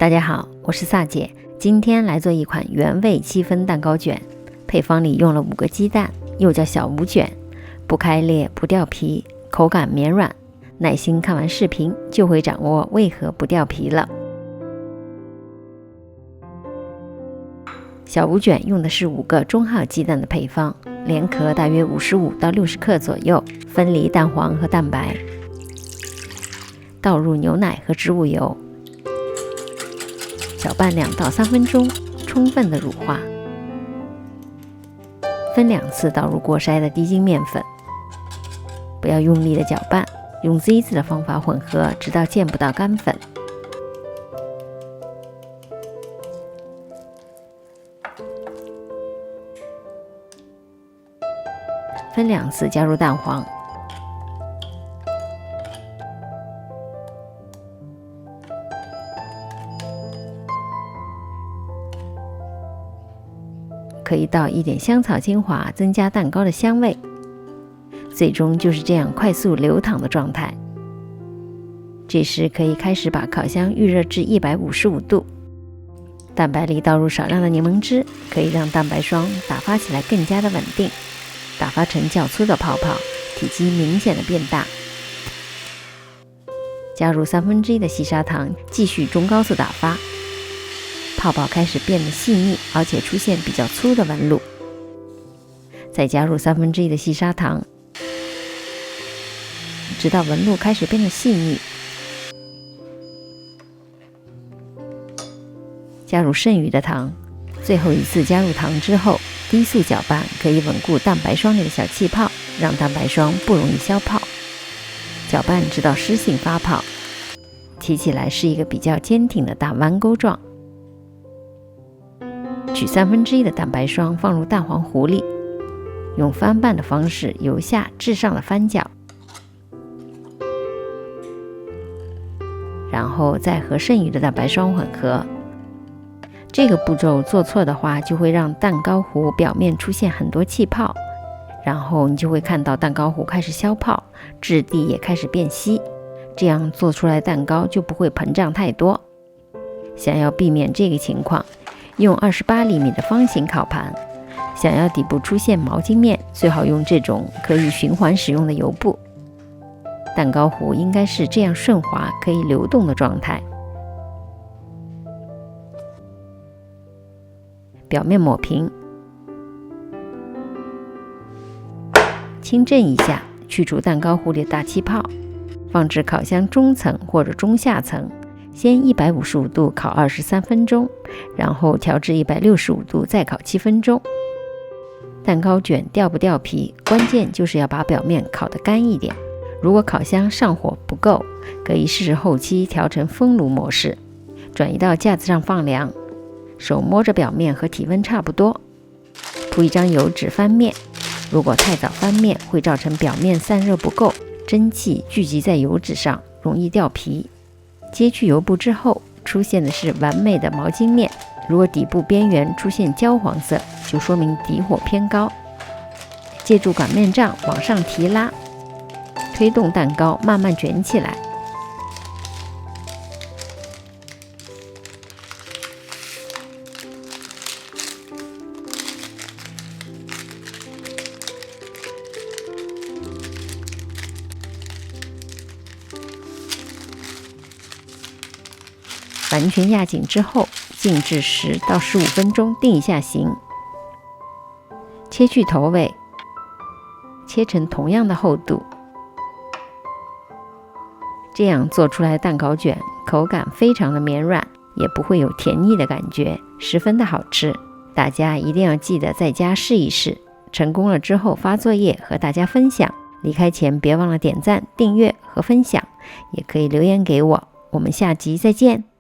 大家好，我是萨姐，今天来做一款原味戚风蛋糕卷。配方里用了5个鸡蛋，又叫小五卷，不开裂不掉皮，口感绵软。耐心看完视频就会掌握为何不掉皮了。小五卷用的是5个中号鸡蛋的配方，连壳大约55到60克左右，分离蛋黄和蛋白，倒入牛奶和植物油，搅拌2到3分钟，充分的乳化。分2次倒入过筛的低筋面粉，不要用力的搅拌，用 Z 字的方法混合，直到见不到干粉。分2次加入蛋黄，可以倒一点香草精华，增加蛋糕的香味。最终就是这样快速流淌的状态。这时可以开始把烤箱预热至155度，蛋白里倒入少量的柠檬汁，可以让蛋白霜打发起来更加的稳定，打发成较粗的泡泡，体积明显的变大。加入1/3的细砂糖，继续中高速打发，泡泡开始变得细腻，而且出现比较粗的纹路。再加入1/3的细砂糖，直到纹路开始变得细腻。加入剩余的糖，最后一次加入糖之后，低速搅拌，可以稳固蛋白霜里的小气泡，让蛋白霜不容易消泡。搅拌直到湿性发泡，提起来是一个比较坚挺的大弯钩状。取1/3的蛋白霜放入蛋黄糊里，用翻拌的方式由下至上的翻搅，然后再和剩余的蛋白霜混合。这个步骤做错的话，就会让蛋糕糊表面出现很多气泡，然后你就会看到蛋糕糊开始消泡，质地也开始变稀，这样做出来蛋糕就不会膨胀太多。想要避免这个情况，用28厘米的方形烤盘，想要底部出现毛巾面，最好用这种可以循环使用的油布。蛋糕糊应该是这样顺滑可以流动的状态。表面抹平，轻震一下，去除蛋糕糊里的大气泡，放置烤箱中层或者中下层，先155度烤23分钟，然后调至165度再烤7分钟。蛋糕卷掉不掉皮，关键就是要把表面烤得干一点。如果烤箱上火不够，可以试试后期调成风炉模式，转移到架子上放凉，手摸着表面和体温差不多，铺一张油纸翻面。如果太早翻面，会造成表面散热不够，蒸汽聚集在油纸上，容易掉皮。揭去油布之后，出现的是完美的毛巾面。如果底部边缘出现焦黄色，就说明底火偏高。借助擀面杖往上提拉，推动蛋糕慢慢卷起来。完全压紧之后，静置10到15分钟，定一下形。切去头尾，切成同样的厚度。这样做出来的蛋糕卷口感非常的绵软，也不会有甜腻的感觉，十分的好吃。大家一定要记得在家试一试，成功了之后发作业和大家分享。离开前别忘了点赞、订阅和分享，也可以留言给我。我们下集再见。